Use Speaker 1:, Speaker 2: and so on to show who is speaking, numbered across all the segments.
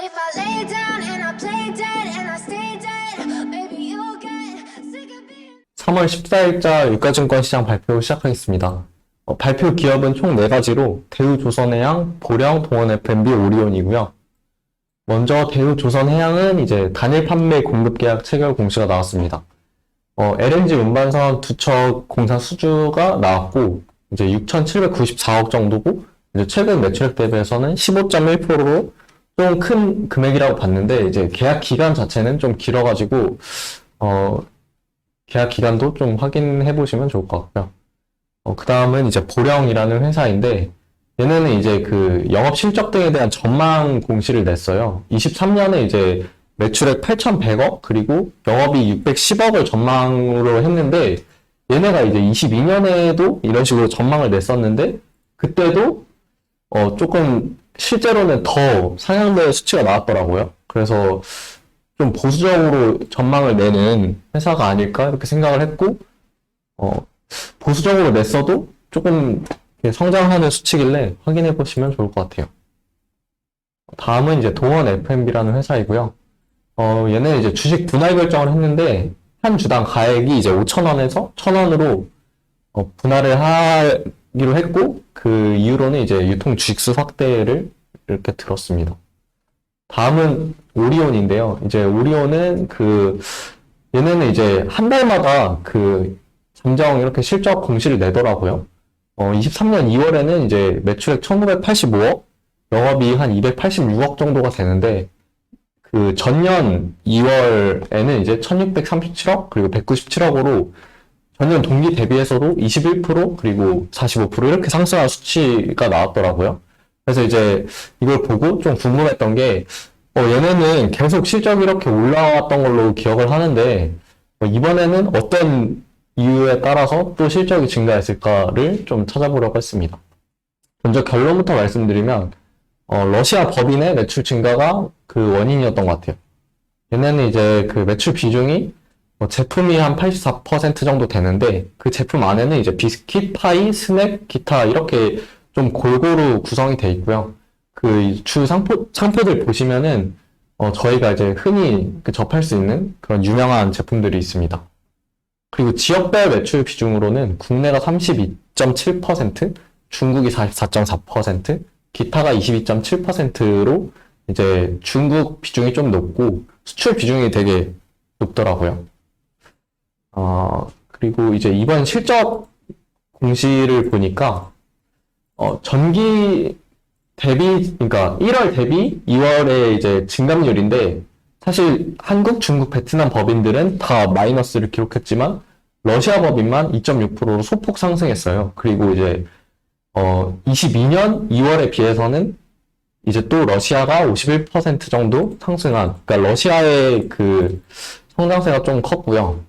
Speaker 1: if I lay down and I play dead and I stay dead, maybe you'll get sick of being.
Speaker 2: 3월 14일자 유가증권 시장 발표 시작하겠습니다. 발표 기업은 총 4가지로 대우조선해양, 보령, 동원FNB, 오리온이고요. 먼저 대우조선해양은 이제 단일 판매 공급 계약 체결 공시가 나왔습니다. LNG 운반선 두 척 공사 수주가 나왔고 이제 6,794억 정도고 이제 최근 매출액 대비해서는 15.1%로 좀 큰 금액이라고 봤는데 이제 계약 기간 자체는 좀 길어가지고 계약 기간도 좀 확인해 보시면 좋을 것 같고요. 그 다음은 이제 보령이라는 회사인데 얘네는 이제 그 영업 실적 등에 대한 전망 공시를 냈어요. 23년에 이제 매출액 8,100억 그리고 영업이익 610억을 전망으로 했는데 얘네가 이제 22년에도 이런 식으로 전망을 냈었는데 그때도 조금 실제로는 더 상향된 수치가 나왔더라고요. 그래서 좀 보수적으로 전망을 내는 회사가 아닐까 이렇게 생각을 했고 보수적으로 냈어도 조금 성장하는 수치길래 확인해 보시면 좋을 것 같아요. 다음은 이제 동원 F&B라는 회사이고요. 얘는 이제 주식 분할 결정을 했는데 한 주당 가액이 이제 5,000원에서 1,000원으로 분할을 하기로 했고 그 이후로는 이제 유통 주식수 확대를 이렇게 들었습니다. 다음은 오리온인데요. 이제 오리온은 얘네는 이제 한 달마다 잠정 이렇게 실적 공시를 내더라고요. 23년 2월에는 이제 매출액 1,985억, 영업이익 한 286억 정도가 되는데 그 전년 2월에는 이제 1,637억 그리고 197억으로 전년 동기 대비해서도 21% 그리고 45% 이렇게 상승한 수치가 나왔더라고요. 그래서 이제 이걸 보고 좀 궁금했던 게 얘네는 계속 실적이 이렇게 올라왔던 걸로 기억을 하는데 이번에는 어떤 이유에 따라서 또 실적이 증가했을까를 좀 찾아보려고 했습니다. 먼저 결론부터 말씀드리면 러시아 법인의 매출 증가가 그 원인이었던 것 같아요. 얘네는 이제 그 매출 비중이 제품이 한 84% 정도 되는데 그 제품 안에는 이제 비스킷, 파이, 스낵, 기타 이렇게 좀 골고루 구성이 돼 있고요. 그 주 상표들 보시면은 저희가 이제 흔히 접할 수 있는 그런 유명한 제품들이 있습니다. 그리고 지역별 매출 비중으로는 국내가 32.7%, 중국이 44.4%, 기타가 22.7%로 이제 중국 비중이 좀 높고 수출 비중이 되게 높더라고요. 그리고 이제 이번 실적 공시를 보니까 전기 대비, 그러니까 1월 대비 2월에 이제 증감률인데 사실 한국, 중국, 베트남 법인들은 다 마이너스를 기록했지만 러시아 법인만 2.6%로 소폭 상승했어요. 그리고 이제 22년 2월에 비해서는 이제 또 러시아가 51% 정도 상승한, 그러니까 러시아의 그 성장세가 좀 컸고요.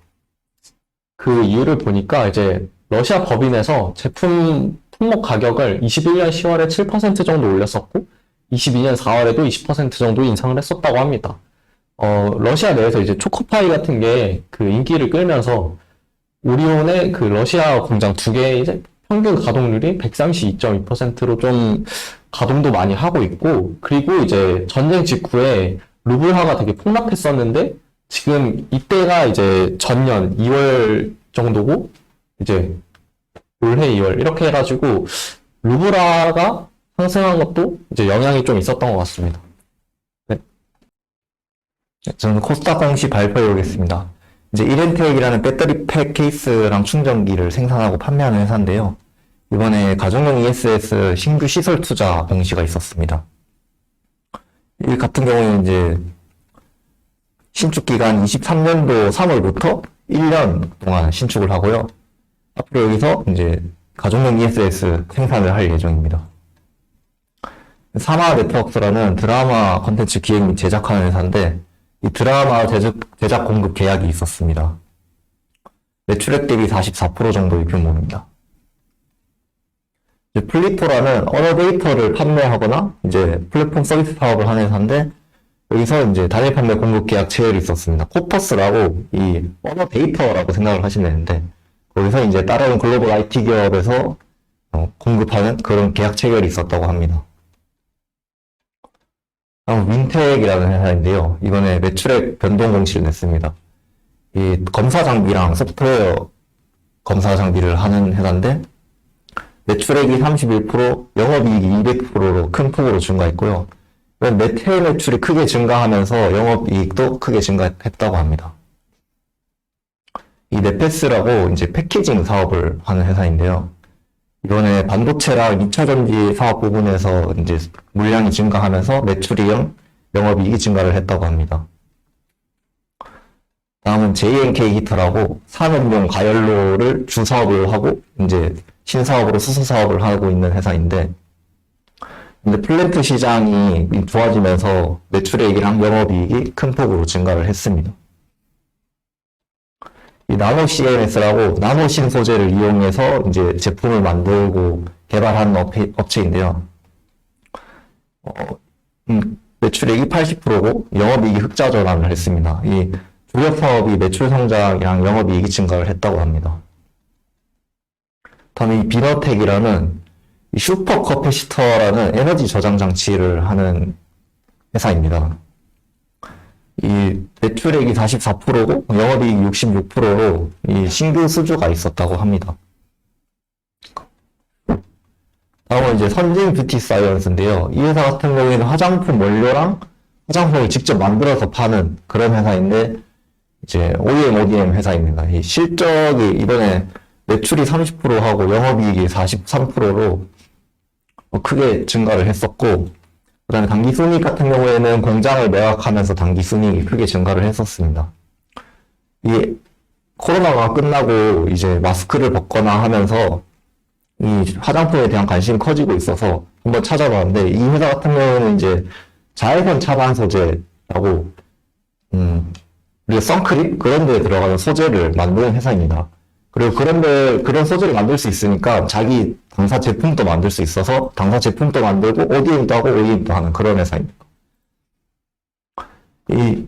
Speaker 2: 그 이유를 보니까 이제 러시아 법인에서 제품 품목 가격을 21년 10월에 7% 정도 올렸었고 22년 4월에도 20% 정도 인상을 했었다고 합니다. 러시아 내에서 이제 초코파이 같은 게 그 인기를 끌면서 오리온의 그 러시아 공장 2개의 이제 평균 가동률이 132.2%로 좀 가동도 많이 하고 있고, 그리고 이제 전쟁 직후에 루블화가 되게 폭락했었는데 지금 이때가 이제 전년 2월 정도고 이제 올해 2월 이렇게 해가지고 루블화가 상승한 것도 이제 영향이 좀 있었던 것 같습니다. 네.
Speaker 3: 저는 코스닥 공시 발표해 보겠습니다. 이제 이렌텍이라는 배터리 팩 케이스랑 충전기를 생산하고 판매하는 회사인데요. 이번에 가정용 ESS 신규 시설 투자 공시가 있었습니다. 이 같은 경우는 이제 신축 기간 23년도 3월부터 1년 동안 신축을 하고요. 앞으로 여기서 이제 가정용 ESS 생산을 할 예정입니다. 사마 네트워크스라는 드라마 컨텐츠 기획 및 제작하는 회사인데 이 드라마 제작 공급 계약이 있었습니다. 매출액 대비 44% 정도의 규모입니다. 이제 플리토라는 언어 데이터를 판매하거나 이제 플랫폼 서비스 사업을 하는 회사인데 여기서 이제 단일 판매 공급 계약 체결이 있었습니다. 코퍼스라고 이 언어 데이터라고 생각을 하시면 되는데 거기서 이제 다른 글로벌 IT 기업에서 공급하는 그런 계약 체결이 있었다고 합니다. 다음 윈텍이라는 회사인데요. 이번에 매출액 변동 공시를 냈습니다. 이 검사 장비랑 소프트웨어 검사 장비를 하는 회사인데 매출액이 31%, 영업이익이 200%로 큰 폭으로 증가했고요. 매출 매출이 크게 증가하면서 영업이익도 크게 증가했다고 합니다. 이 네페스라고 이제 패키징 사업을 하는 회사인데요. 이번에 반도체랑 2차 전지 사업 부분에서 이제 물량이 증가하면서 매출이 영업이익이 증가를 했다고 합니다. 다음은 JNK 히터라고 산업용 가열로를 주 사업을 하고 이제 신사업으로 수소 사업을 하고 있는 회사인데, 근데 플랜트 시장이 좋아지면서 매출액이랑 영업이익이 큰 폭으로 증가를 했습니다. 이 나노 CMS라고 나노신 소재를 이용해서 이제 제품을 만들고 개발하는 업체인데요. 매출액이 80%고 영업이익이 흑자 전환을 했습니다. 이 주력 사업이 매출 성장이랑 영업이익이 증가를 했다고 합니다. 다음에 이 비너텍이라는 이 슈퍼 커패시터라는 에너지 저장 장치를 하는 회사입니다. 이 매출액이 44%고 영업이익이 66%로 이 신규 수주가 있었다고 합니다. 다음은 이제 선진 뷰티 사이언스인데요. 이 회사 같은 경우에는 화장품 원료랑 화장품을 직접 만들어서 파는 그런 회사인데, 이제 OEM, ODM 회사입니다. 이 실적이 이번에 매출이 30%하고 영업이익이 43%로 크게 증가를 했었고, 그 다음에 당기순이익 같은 경우에는 공장을 매각하면서 당기순이익이 크게 증가를 했었습니다. 이 코로나가 끝나고 이제 마스크를 벗거나 하면서 이 화장품에 대한 관심이 커지고 있어서 한번 찾아봤는데, 이 회사 같은 경우는 이제 자외선 차단 소재라고 우리가 선크림 그런 데에 들어가는 소재를 만드는 회사입니다. 그리고 그런 소재를 만들 수 있으니까 자기 당사 제품도 만들 수 있어서 당사 제품도 만들고 ODM도 하고 OEM도 하는 그런 회사입니다. 이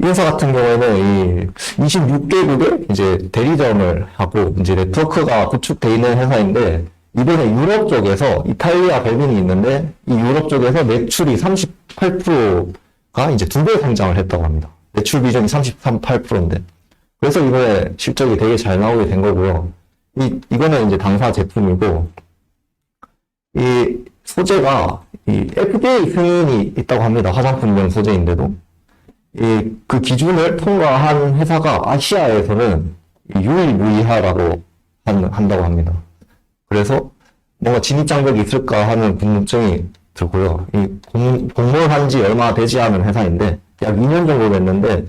Speaker 3: 회사 같은 경우에는 이 26개국에 이제 대리점을 하고 이제 네트워크가 구축되어 있는 회사인데, 이번에 유럽 쪽에서 이탈리아 배민이 있는데 이 유럽 쪽에서 매출이 38%가 이제 2배 성장을 했다고 합니다. 매출 비중이 38%인데. 그래서 이번에 실적이 되게 잘 나오게 된 거고요. 이거는 이제 당사 제품이고, 이 소재가 이 FDA 승인이 있다고 합니다. 화장품용 소재인데도. 그 기준을 통과한 회사가 아시아에서는 유일무이하라고 한다고 합니다. 그래서 뭔가 진입장벽이 있을까 하는 궁금증이 들고요. 공모한 지 얼마 되지 않은 회사인데, 약 2년 정도 됐는데,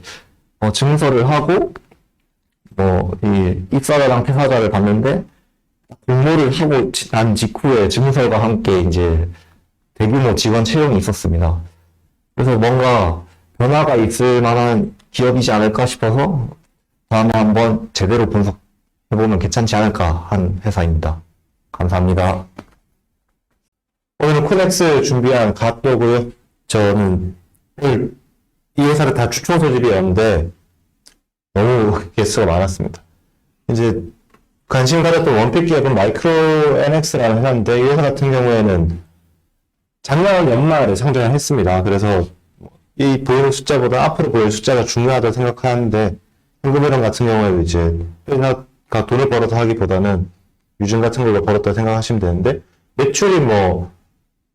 Speaker 3: 증서를 하고, 입사자랑 퇴사자를 봤는데, 공모를 하고 난 직후에 증서가 함께 이제 대규모 직원 채용이 있었습니다. 그래서 뭔가 변화가 있을 만한 기업이지 않을까 싶어서 다음에 한번 제대로 분석해보면 괜찮지 않을까 한 회사입니다. 감사합니다.
Speaker 4: 오늘 코넥스 준비한 갓도고요. 저는 오늘 이 회사를 다 추천 소집이었는데 너무 개수가 많았습니다. 이제 관심 가졌던 원픽 기업은 마이크로 NX라는 회사인데, 이 회사 같은 경우에는 작년 연말에 상장을 했습니다. 그래서 이 보이는 숫자보다 앞으로 보일 숫자가 중요하다고 생각하는데, 현금흐름 같은 경우에는 이제 회사가 돈을 벌어서 하기보다는 유증 같은 걸로 벌었다고 생각하시면 되는데, 매출이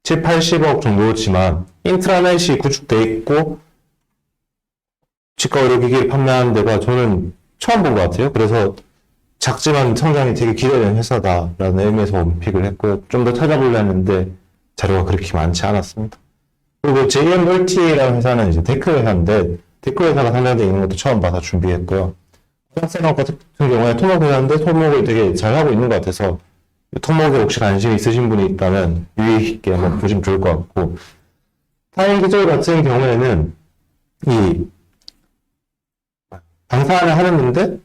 Speaker 4: 7, 80억 정도지만 인트라넷이 구축돼 있고 치과 의료기기를 판매하는 데가 저는 처음 본 것 같아요. 그래서 작지만 성장이 되게 기대되는 회사다라는 의미에서 원픽을 했고요. 좀 더 찾아보려 했는데 자료가 그렇게 많지 않았습니다. 그리고 JM 멀티라는 회사는 이제 데크 회사인데, 데크 회사가 상장되어 있는 것도 처음 봐서 준비했고요. 화장세관 같은 경우에 토목 회사인데 토목을 되게 잘하고 있는 것 같아서 토목에 혹시 관심이 있으신 분이 있다면 유의 있게 한번 보시면 좋을 것 같고, 타인기술 같은 경우에는 이 방산을 하는데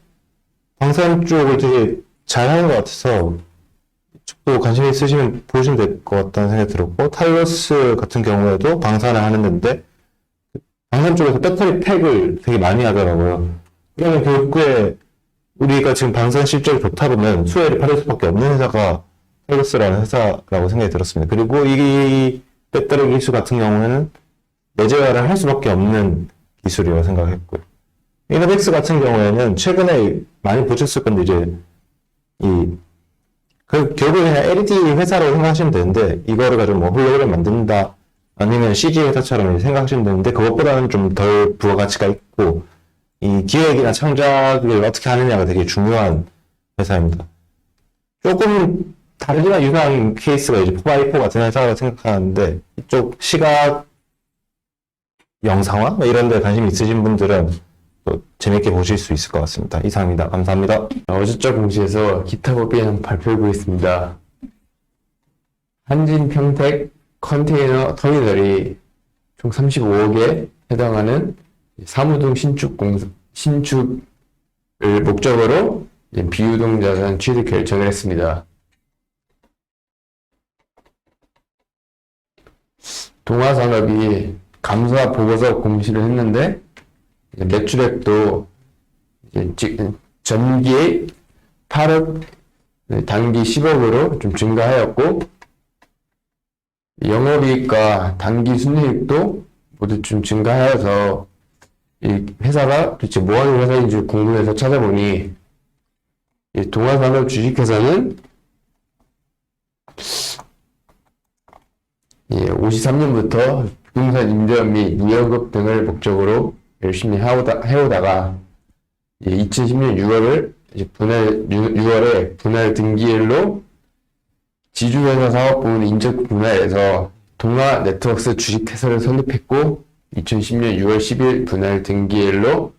Speaker 4: 방산 쪽을 되게 잘하는 것 같아서 이쪽도 관심 있으시면 보시면 될 것 같다는 생각이 들었고, 타이러스 같은 경우에도 방산을 하는데 방산 쪽에서 배터리 팩을 되게 많이 하더라고요. 그러면 결국에 우리가 지금 방산 실적이 좋다 보면 수혜를 받을 수밖에 없는 회사가 타이러스라는 회사라고 생각이 들었습니다. 그리고 이 배터리 기술 같은 경우에는 내재화를 할 수밖에 없는 기술이라고 생각했고요. 이노백스 같은 경우에는 최근에 많이 보셨을 건데 이제 결국에 그냥 LED 회사로 생각하시면 되는데 이거를 가지고 뭐 홀로그램 만든다 아니면 CG 회사처럼 생각하시면 되는데 그것보다는 좀 덜 부가가치가 있고 이 기획이나 창작을 어떻게 하느냐가 되게 중요한 회사입니다. 조금 다르지만 유사한 케이스가 이제 4x4 같은 회사라고 생각하는데 이쪽 시각 영상화 뭐 이런 데 관심 있으신 분들은 또 재밌게 보실 수 있을 것 같습니다. 이상입니다. 감사합니다.
Speaker 2: 어제적 공시에서 기타 법인 발표해 보겠습니다. 한진평택 컨테이너 터미널이 총 35억에 해당하는 사무동 신축을 목적으로 비유동자산 취득 결정을 했습니다. 동아산업이 감사 보고서 공시를 했는데 매출액도 전기 8억, 단기 10억으로 좀 증가하였고 영업이익과 단기 순이익도 모두 좀 증가하여서 이 회사가 도대체 뭐 하는 회사인지 궁금해서 찾아보니 이 동아산업 주식회사는 53년부터 부동산 임대업 및 무역업 등을 목적으로 열심히 해오다가 2010년 6월에 분할 등기일로 지주회사 사업부문 인적 분할해서 동아 네트워크스 주식회사를 설립했고 2010년 6월 10일 분할 등기일로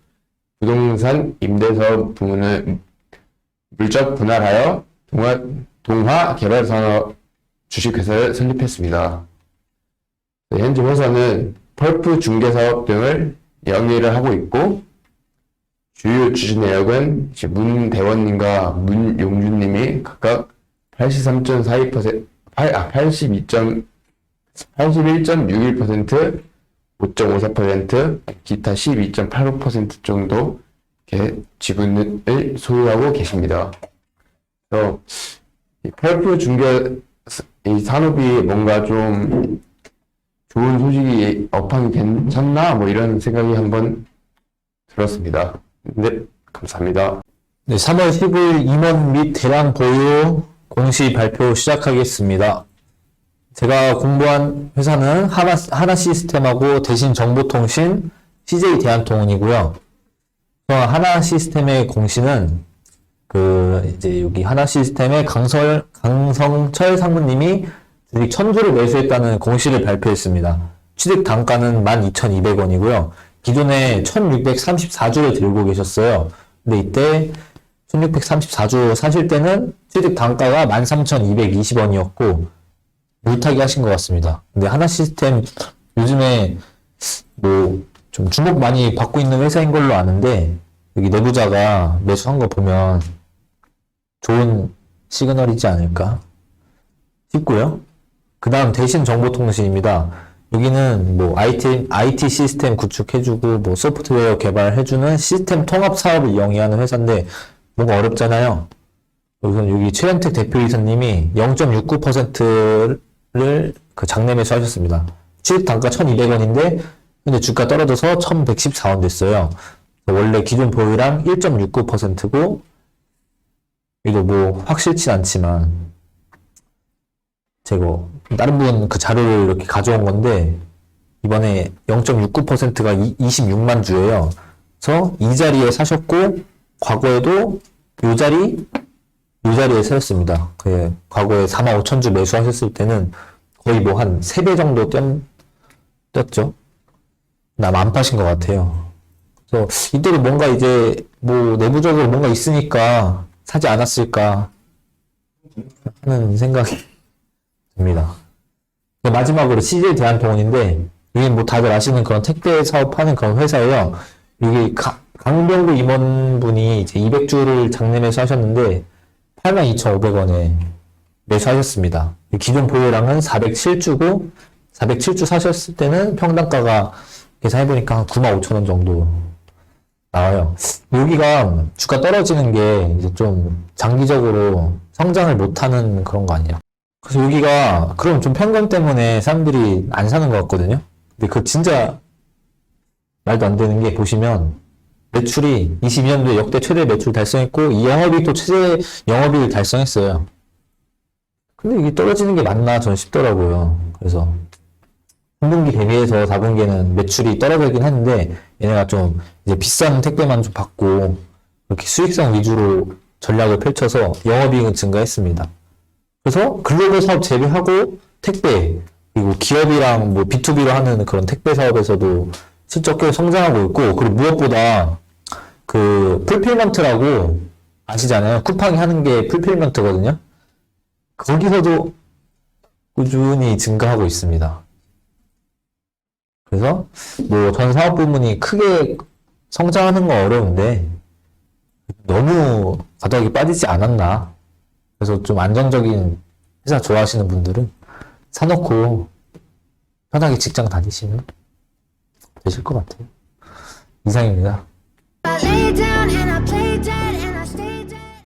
Speaker 2: 부동산 임대사업 부문을 물적 분할하여 동화 개발산업 주식회사를 설립했습니다. 현재 회사는 펄프 중개사업 등을 영위를 하고 있고 주요 주주 내역은 문대원님과 문용준님이 각각 81.61%, 5.54%, 기타 12.85% 정도 지분을 소유하고 계십니다. 그래서 이 펄프 중개 이 산업이 뭔가 좀 좋은 소식이 업황이 괜찮나 뭐 이런 생각이 한번 들었습니다. 네, 감사합니다.
Speaker 5: 네, 3월 10일 임원 및 대량 보유 공시 발표 시작하겠습니다. 제가 공부한 회사는 하나시스템하고 대신정보통신 CJ 대한통운이고요. 하나시스템의 공시는 이제 여기 하나시스템의 강성철 상무님이 주식 1000주를 매수했다는 공시를 발표했습니다. 취득 단가는 12,200원이고요. 기존에 1634주를 들고 계셨어요. 근데 이때 1634주 사실 때는 취득 단가가 13,220원이었고 물타기 하신 것 같습니다. 근데 하나시스템 요즘에 뭐 좀 주목 많이 받고 있는 회사인 걸로 아는데 여기 내부자가 매수한 거 보면 좋은 시그널이지 않을까 싶고요. 그 다음 대신정보통신입니다. 여기는 뭐 IT 시스템 구축해주고 뭐 소프트웨어 개발해주는 시스템 통합 사업을 영위하는 회사인데 뭔가 어렵잖아요. 우선 여기 최현택 대표이사님이 0.69%를 장내 매수하셨습니다. 취득 단가 1,200원인데 근데 주가 떨어져서 1,114원 됐어요. 원래 기존 보유량 1.69%고 이거 뭐 확실치 않지만 제가 다른 분 그 자료를 이렇게 가져온 건데 이번에 0.69%가 26만 주예요. 그래서 이 자리에 사셨고 과거에도 요 자리에 사셨습니다. 과거에 45,000주 매수하셨을 때는 거의 뭐 한 3배 정도 뛰었죠. 안 파신 것 같아요. 그래서 이때도 뭔가 이제 뭐 내부적으로 뭔가 있으니까 사지 않았을까 하는 생각이 듭니다. 마지막으로 CJ 대한통운인데 여기 뭐 다들 아시는 그런 택배 사업하는 그런 회사예요. 여기 강병구 임원분이 이제 200주를 장내 매수하셨는데 82,500원에 매수하셨습니다. 기존 보유량은 407주고 407주 사셨을 때는 평당가가 계산해보니까 한 95,000원 정도 나와요. 여기가 주가 떨어지는 게 이제 좀 장기적으로 성장을 못하는 그런 거 아니에요. 그래서 여기가 그럼 좀 편견 때문에 사람들이 안 사는 것 같거든요. 근데 그 진짜 말도 안 되는 게 보시면 매출이 22년도에 역대 최대 매출 달성했고 이 영업이익도 최대 영업이익을 달성했어요. 근데 이게 떨어지는 게 맞나 저는 싶더라고요. 그래서 3분기 대비해서 4분기에는 매출이 떨어지긴 했는데 얘네가 좀 이제 비싼 택배만 좀 받고 이렇게 수익성 위주로 전략을 펼쳐서 영업이익은 증가했습니다. 그래서 글로벌 사업 재배하고 택배 그리고 기업이랑 뭐 B2B로 하는 그런 택배 사업에서도 실적 꽤 성장하고 있고 그리고 무엇보다 그 풀필먼트라고 아시잖아요. 쿠팡이 하는 게 풀필먼트거든요. 거기서도 꾸준히 증가하고 있습니다. 그래서 뭐 전 사업 부문이 크게 성장하는 건 어려운데 너무 바닥이 빠지지 않았나. 그래서 좀 안정적인 회사 좋아하시는 분들은 사놓고 편하게 직장 다니시면 되실 것 같아요. 이상입니다.